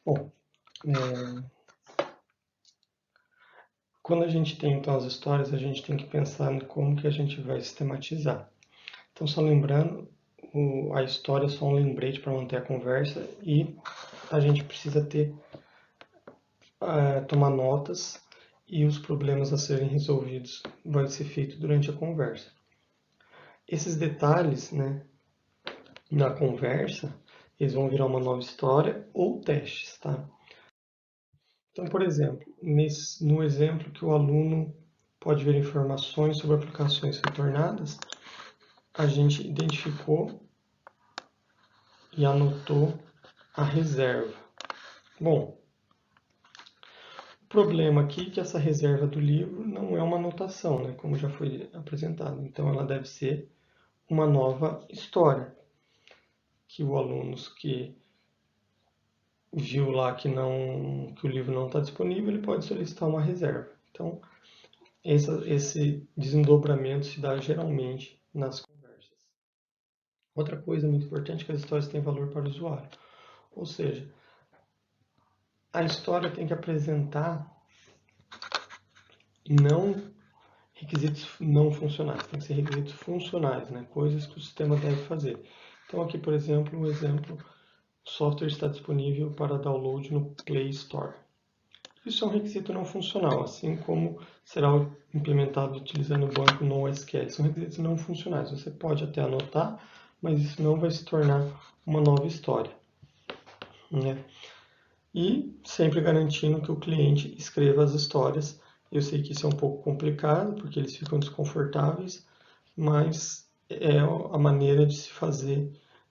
Bom, quando a gente tem então as histórias, a gente tem que pensar em como que a gente vai sistematizar. Então, só lembrando, a história é só um lembrete para manter a conversa e a gente precisa tomar notas e os problemas a serem resolvidos vai ser feito durante a conversa. Esses detalhes, né, na conversa, eles vão virar uma nova história ou testes, tá? Então, por exemplo, no exemplo que o aluno pode ver informações sobre aplicações retornadas, a gente identificou e anotou a reserva. Bom, o problema aqui é que essa reserva do livro não é uma anotação, né, como já foi apresentado. Então, ela deve ser uma nova história, que o aluno que viu lá que o livro não está disponível, ele pode solicitar uma reserva. Então, esse desdobramento se dá geralmente nas conversas. Outra coisa muito importante é que as histórias têm valor para o usuário. Ou seja, a história tem que apresentar não requisitos não funcionais, tem que ser requisitos funcionais, né? Coisas que o sistema deve fazer. Então aqui, por exemplo, o software está disponível para download no Play Store. Isso é um requisito não funcional, assim como será implementado utilizando o banco NoSQL. São requisitos não funcionais. Você pode até anotar, mas isso não vai se tornar uma nova história, né? E sempre garantindo que o cliente escreva as histórias. Eu sei que isso é um pouco complicado, porque eles ficam desconfortáveis, mas é a maneira de se fazer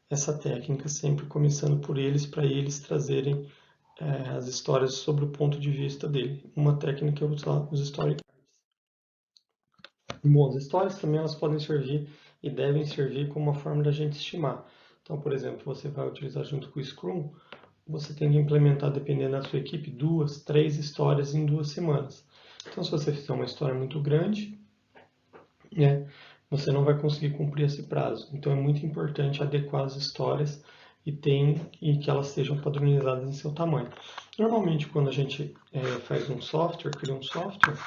essa técnica, sempre começando por eles, para eles trazerem as histórias sobre o ponto de vista dele. Uma técnica é usar os story cards. Bom, as histórias também elas podem servir e devem servir como uma forma da gente estimar. Então, por exemplo, você vai utilizar junto com o Scrum, você tem que implementar, dependendo da sua equipe, 2, 3 histórias em 2 semanas. Então, se você fizer uma história muito grande, né, você não vai conseguir cumprir esse prazo. Então, é muito importante adequar as histórias e que elas sejam padronizadas em seu tamanho. Normalmente, quando a gente faz um software, cria um software,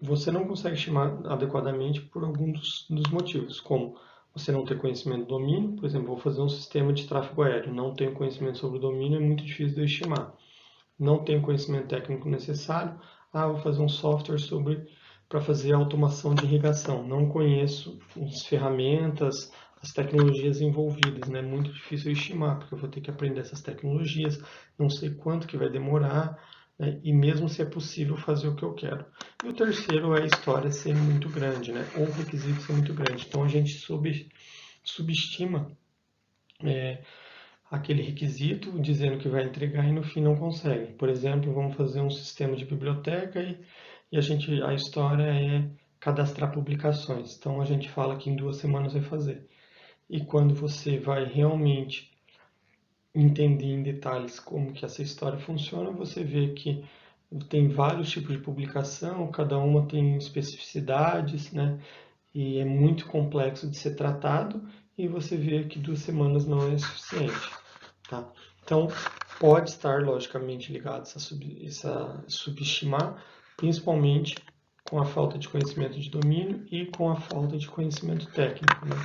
você não consegue estimar adequadamente por alguns dos motivos, como você não ter conhecimento do domínio, por exemplo, vou fazer um sistema de tráfego aéreo, não tenho conhecimento sobre o domínio, é muito difícil de eu estimar. Não tenho conhecimento técnico necessário, vou fazer um software para fazer automação de irrigação. Não conheço as ferramentas, as tecnologias envolvidas, né? É muito difícil estimar, porque eu vou ter que aprender essas tecnologias, não sei quanto que vai demorar, né? E mesmo se é possível fazer o que eu quero. E o terceiro é a história ser muito grande, né? Ou o requisito ser muito grande. Então a gente subestima aquele requisito dizendo que vai entregar e no fim não consegue. Por exemplo, vamos fazer um sistema de biblioteca e a história é cadastrar publicações. Então a gente fala que em 2 semanas vai fazer. E quando você vai realmente entender em detalhes como que essa história funciona, você vê que tem vários tipos de publicação, cada uma tem especificidades, né? E é muito complexo de ser tratado e você vê que 2 semanas não é suficiente. Tá? Então, pode estar logicamente ligado essa subestimar, principalmente com a falta de conhecimento de domínio e com a falta de conhecimento técnico, né?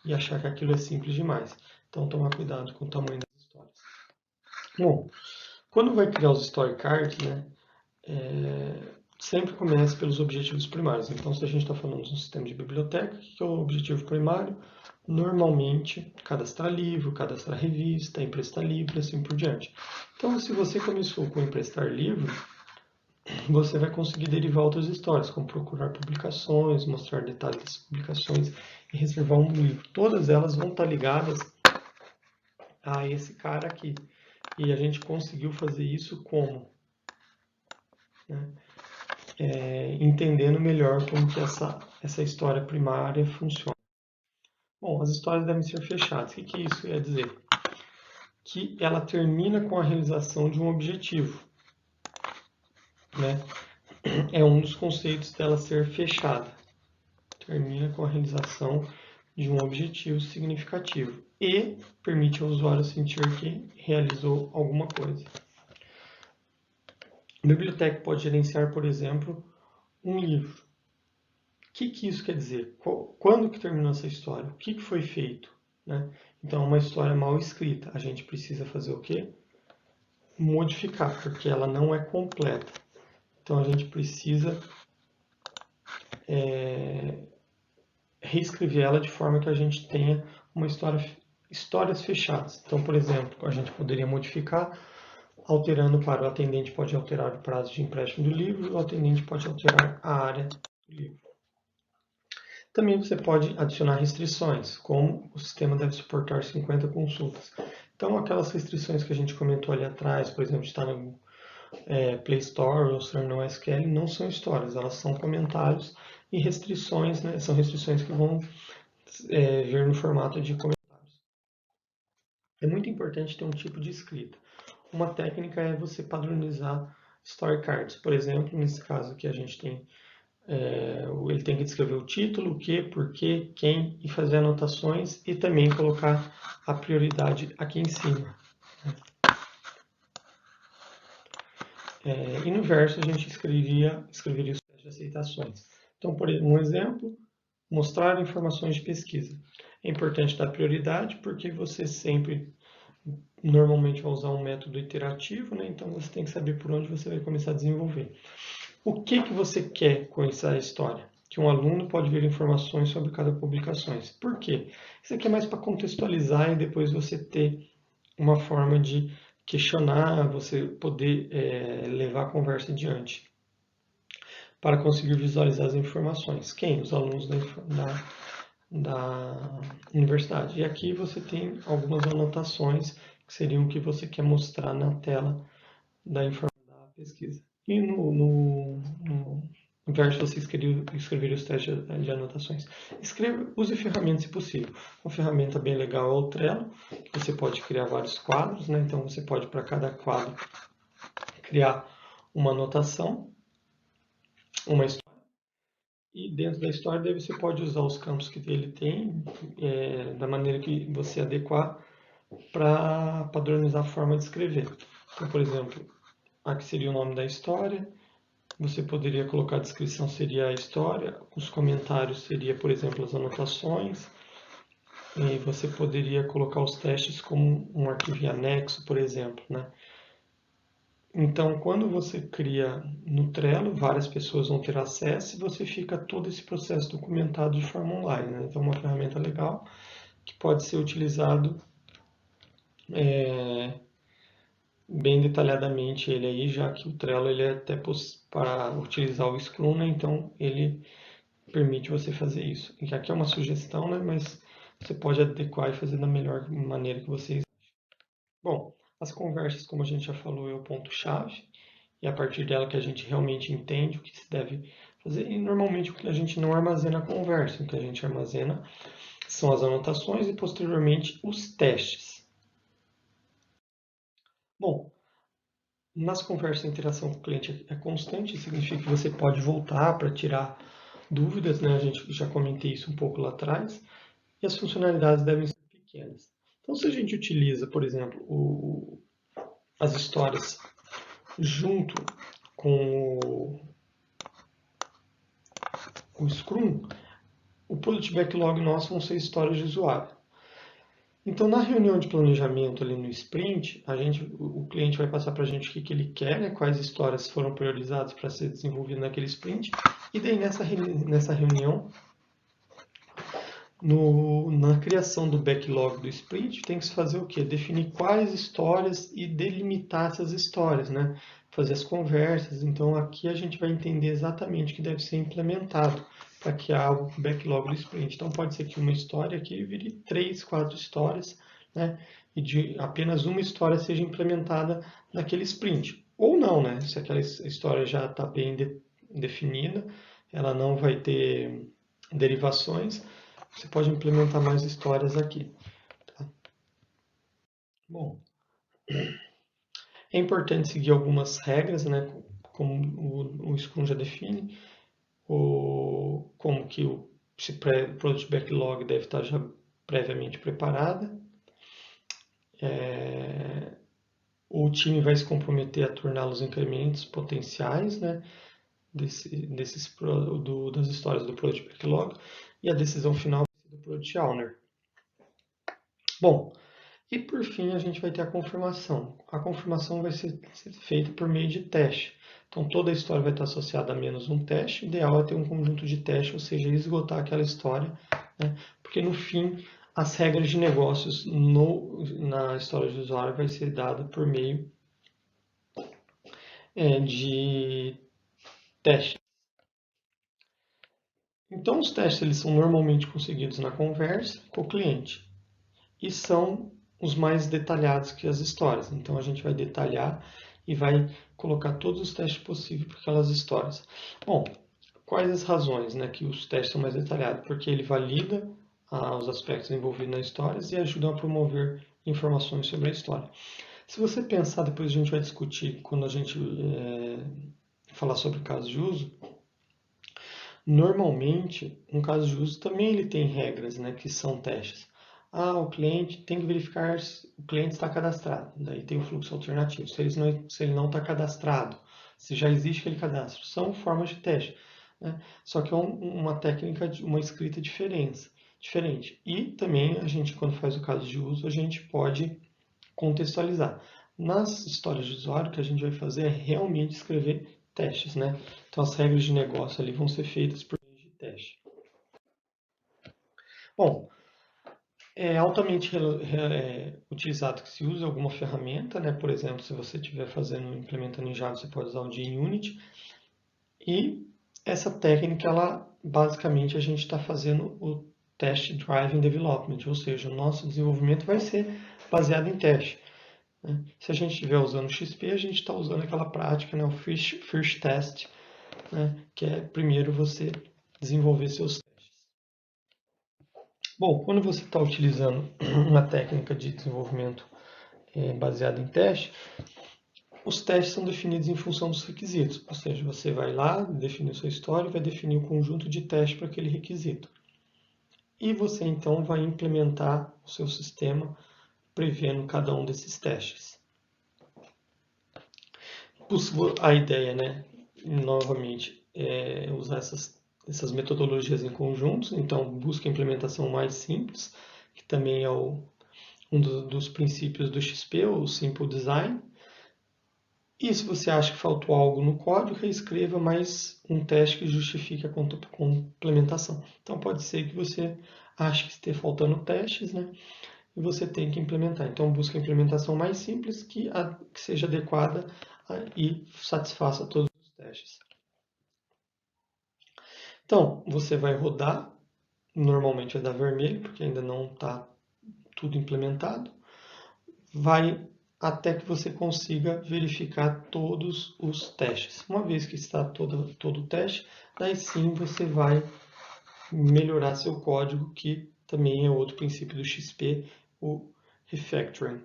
E achar que aquilo é simples demais. Então, tomar cuidado com o tamanho das histórias. Bom, quando vai criar os story cards, né, sempre começa pelos objetivos primários. Então, se a gente está falando de um sistema de biblioteca, o que é o objetivo primário? Normalmente, cadastrar livro, cadastrar revista, emprestar livro, assim por diante. Então, se você começou com emprestar livro, você vai conseguir derivar outras histórias, como procurar publicações, mostrar detalhes das publicações e reservar um livro. Todas elas vão estar ligadas a esse cara aqui. E a gente conseguiu fazer isso como? Né? Entendendo melhor como que essa história primária funciona. Bom, as histórias devem ser fechadas. O que isso quer dizer? Que ela termina com a realização de um objetivo. Né? É um dos conceitos dela ser fechada. Termina com a realização de um objetivo significativo e permite ao usuário sentir que realizou alguma coisa. A biblioteca pode gerenciar, por exemplo, um livro. O que isso quer dizer? Quando que terminou essa história? O que foi feito? Né? Então, uma história mal escrita, a gente precisa fazer o quê? Modificar, porque ela não é completa. Então, a gente precisa reescrever ela de forma que a gente tenha uma histórias fechadas. Então, por exemplo, a gente poderia modificar alterando para o atendente pode alterar o prazo de empréstimo do livro, o atendente pode alterar a área do livro. Também você pode adicionar restrições, como o sistema deve suportar 50 consultas. Então, aquelas restrições que a gente comentou ali atrás, por exemplo, estar no Play Store ou estar no SQL, não são histórias, elas são comentários e restrições, né, são restrições que vão vir no formato de comentários. É muito importante ter um tipo de escrita. Uma técnica é você padronizar story cards. Por exemplo, nesse caso aqui a gente tem ele tem que descrever o título, o que, porquê, quem e fazer anotações e também colocar a prioridade aqui em cima. E no verso a gente escreveria os testes de aceitações. Então, por um exemplo, mostrar informações de pesquisa. É importante dar prioridade porque você sempre normalmente vai usar um método iterativo, né? Então você tem que saber por onde você vai começar a desenvolver. O que você quer com essa história? Que um aluno pode ver informações sobre cada publicação. Por quê? Isso aqui é mais para contextualizar e depois você ter uma forma de questionar, você poder levar a conversa adiante. Para conseguir visualizar as informações. Quem? Os alunos da universidade. E aqui você tem algumas anotações que seriam o que você quer mostrar na tela da pesquisa. E no verso você escrever os testes de anotações. Use ferramentas se possível. Uma ferramenta bem legal é o Trello, que você pode criar vários quadros, né? Então você pode para cada quadro criar uma anotação, uma história. E dentro da história daí você pode usar os campos que ele tem da maneira que você adequar para padronizar a forma de escrever. Então, por exemplo, aqui seria o nome da história, você poderia colocar a descrição, seria a história, os comentários seria, por exemplo, as anotações, e você poderia colocar os testes como um arquivo anexo, por exemplo, né? Então, quando você cria no Trello, várias pessoas vão ter acesso e você fica todo esse processo documentado de forma online, né? Então, uma ferramenta legal que pode ser utilizado bem detalhadamente ele aí, já que o Trello ele é até para utilizar o Scrum, né? Então ele permite você fazer isso. E aqui é uma sugestão, né? Mas você pode adequar e fazer da melhor maneira que vocês. Bom, as conversas, como a gente já falou, é o ponto-chave. E é a partir dela que a gente realmente entende o que se deve fazer. E normalmente o que a gente não armazena a conversa, o que a gente armazena são as anotações e posteriormente os testes. Bom, nas conversas a interação com o cliente é constante, significa que você pode voltar para tirar dúvidas, né? A gente já comentei isso um pouco lá atrás. E as funcionalidades devem ser pequenas. Então, se a gente utiliza, por exemplo, as histórias junto com o Scrum, o Product Backlog nosso vão ser histórias de usuário. Então, na reunião de planejamento ali no sprint, o cliente vai passar para a gente o que ele quer, né, quais histórias foram priorizadas para ser desenvolvidas naquele sprint, e daí nessa reunião na criação do backlog do sprint, tem que se fazer o quê? Definir quais histórias e delimitar essas histórias, né? Fazer as conversas. Então, aqui a gente vai entender exatamente o que deve ser implementado para criar o backlog do sprint. Então, pode ser que uma história aqui vire 3, 4 histórias, né? E de apenas uma história seja implementada naquele sprint. Ou não, né? Se aquela história já está bem definida, ela não vai ter derivações, você pode implementar mais histórias aqui. Tá? Bom, é importante seguir algumas regras, né? Como o Scrum já define, como que o Product Backlog deve estar já previamente preparada. o time vai se comprometer a torná-los incrementos potenciais, né, das histórias do Product Backlog, e a decisão final vai ser do Product Owner. Bom, e por fim a gente vai ter a confirmação. A confirmação vai ser feita por meio de teste. Então toda a história vai estar associada a menos um teste. O ideal é ter um conjunto de testes, ou seja, esgotar aquela história, né? Porque no fim as regras de negócios na história de usuário vai ser dada por meio de teste. Então os testes eles são normalmente conseguidos na conversa com o cliente e são os mais detalhados que as histórias. Então a gente vai detalhar e vai colocar todos os testes possíveis para aquelas histórias. Bom, quais as razões, né, que os testes são mais detalhados? Porque ele valida os aspectos envolvidos nas histórias e ajuda a promover informações sobre a história. Se você pensar, depois a gente vai discutir quando a gente falar sobre casos de uso. Normalmente, um caso de uso também ele tem regras, né, que são testes. O cliente tem que verificar se o cliente está cadastrado. Daí tem o fluxo alternativo. Se ele não está cadastrado, se já existe aquele cadastro. São formas de teste, né? Só que é uma técnica, uma escrita diferente. E também a gente, quando faz o caso de uso, a gente pode contextualizar. Nas histórias de usuário, o que a gente vai fazer é realmente escrever testes, né? Então as regras de negócio ali vão ser feitas por meio de teste. Bom, é altamente utilizado que se use alguma ferramenta, né? Por exemplo, se você estiver implementando em Java, você pode usar o JUnit. E essa técnica, ela basicamente a gente está fazendo o Test Driven Development, ou seja, o nosso desenvolvimento vai ser baseado em teste. Né? Se a gente estiver usando o XP, a gente está usando aquela prática, né? O First Test, né? Que é primeiro você desenvolver seus testes. Bom, quando você está utilizando uma técnica de desenvolvimento baseada em teste, os testes são definidos em função dos requisitos, ou seja, você vai lá, define a sua história e vai definir o conjunto de testes para aquele requisito. E você então vai implementar o seu sistema prevendo cada um desses testes. A ideia, né, novamente, é usar essas metodologias em conjuntos, então busca a implementação mais simples, que também é um dos princípios do XP, o Simple Design. E se você acha que faltou algo no código, reescreva mais um teste que justifique a complementação. Então pode ser que você ache que esteja faltando testes, né? E você tem que implementar. Então busque a implementação mais simples que seja adequada e satisfaça todos os testes. Então você vai rodar, normalmente vai dar vermelho, porque ainda não está tudo implementado. Vai até que você consiga verificar todos os testes. Uma vez que está todo o teste, daí sim você vai melhorar seu código, que também é outro princípio do XP, o refactoring.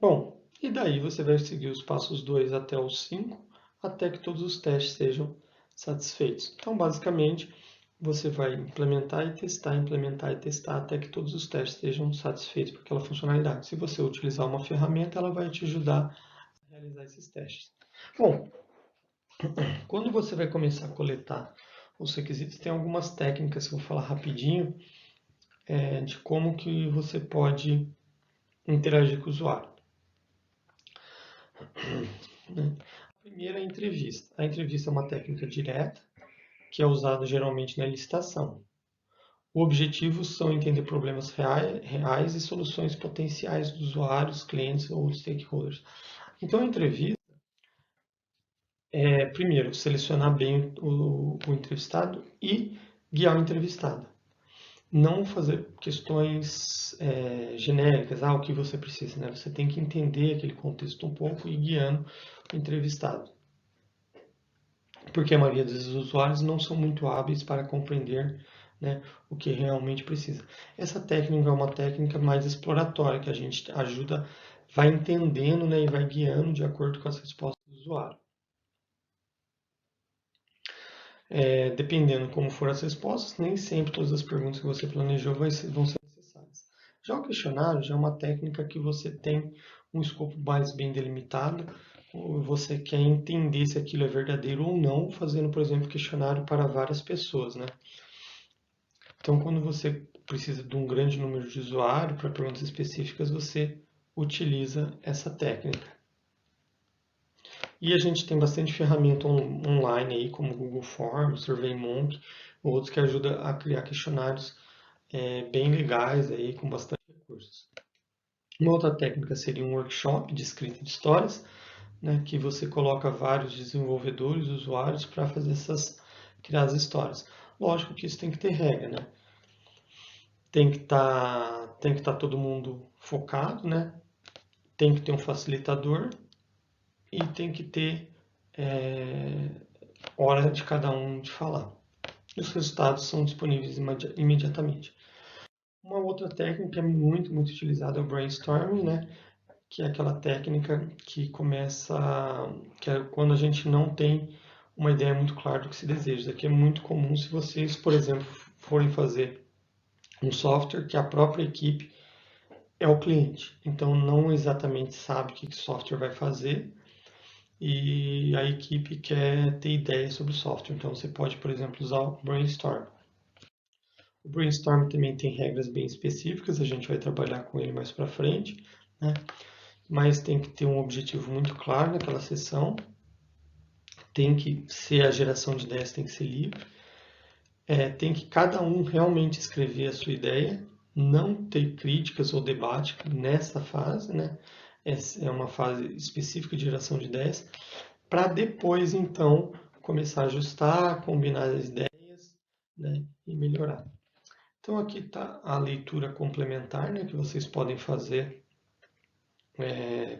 Bom, e daí você vai seguir os passos 2 até os 5, até que todos os testes sejam satisfeitos. Então, basicamente, você vai implementar e testar, até que todos os testes estejam satisfeitos por aquela funcionalidade. Se você utilizar uma ferramenta, ela vai te ajudar a realizar esses testes. Bom, quando você vai começar a coletar os requisitos, tem algumas técnicas que eu vou falar rapidinho de como que você pode interagir com o usuário. A primeira é a entrevista. A entrevista é uma técnica direta, que é usada geralmente na licitação. O objetivo são entender problemas reais e soluções potenciais dos usuários, clientes ou stakeholders. Então, a entrevista é, primeiro, selecionar bem o entrevistado e guiar o entrevistado. Não fazer questões genéricas, o que você precisa, né? Você tem que entender aquele contexto um pouco e guiando o entrevistado. Porque a maioria dos usuários não são muito hábeis para compreender, né, o que realmente precisa. Essa técnica é uma técnica mais exploratória, que a gente ajuda, vai entendendo, né, e vai guiando de acordo com as respostas do usuário. Dependendo como for as respostas, nem sempre todas as perguntas que você planejou vão ser necessárias. Já o questionário já é uma técnica que você tem um escopo mais bem delimitado, ou você quer entender se aquilo é verdadeiro ou não, fazendo, por exemplo, questionário para várias pessoas, né? Então, quando você precisa de um grande número de usuários para perguntas específicas, você utiliza essa técnica. E a gente tem bastante ferramenta online aí, como Google Forms, SurveyMonkey, outros que ajudam a criar questionários bem legais aí, com bastante recursos. Uma outra técnica seria um workshop de escrita de histórias, né, que você coloca vários desenvolvedores, usuários, para fazer criar as histórias. Lógico que isso tem que ter regra, né? Tem que estar todo mundo focado, né? Tem que ter um facilitador e tem que ter hora de cada um de falar. E os resultados são disponíveis imediatamente. Uma outra técnica muito utilizada é o brainstorming, né? Que é aquela técnica que que é quando a gente não tem uma ideia muito clara do que se deseja. Isso aqui é muito comum se vocês, por exemplo, forem fazer um software que a própria equipe é o cliente. Então não exatamente sabe o que o software vai fazer e a equipe quer ter ideias sobre o software. Então você pode, por exemplo, usar o brainstorm. O brainstorm também tem regras bem específicas, a gente vai trabalhar com ele mais para frente, né? Mas tem que ter um objetivo muito claro naquela sessão, tem que ser a geração de ideias, tem que ser livre, tem que cada um realmente escrever a sua ideia, não ter críticas ou debate nessa fase, né? Essa é uma fase específica de geração de ideias, para depois então começar a ajustar, combinar as ideias, né? E melhorar. Então aqui está a leitura complementar, né? Que vocês podem fazer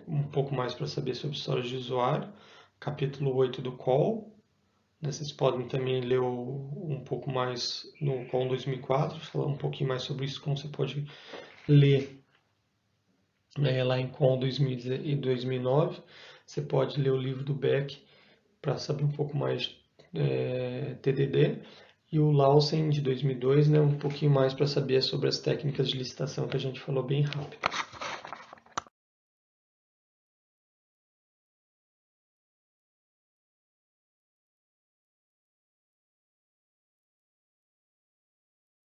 um pouco mais para saber sobre histórias de usuário, capítulo 8 do Call. Vocês podem também ler um pouco mais no Call 2004, falar um pouquinho mais sobre isso, como você pode ler lá em Call 2000 e 2009. Você pode ler o livro do Beck para saber um pouco mais TDD. E o Lawson de 2002, né, um pouquinho mais para saber sobre as técnicas de licitação que a gente falou bem rápido.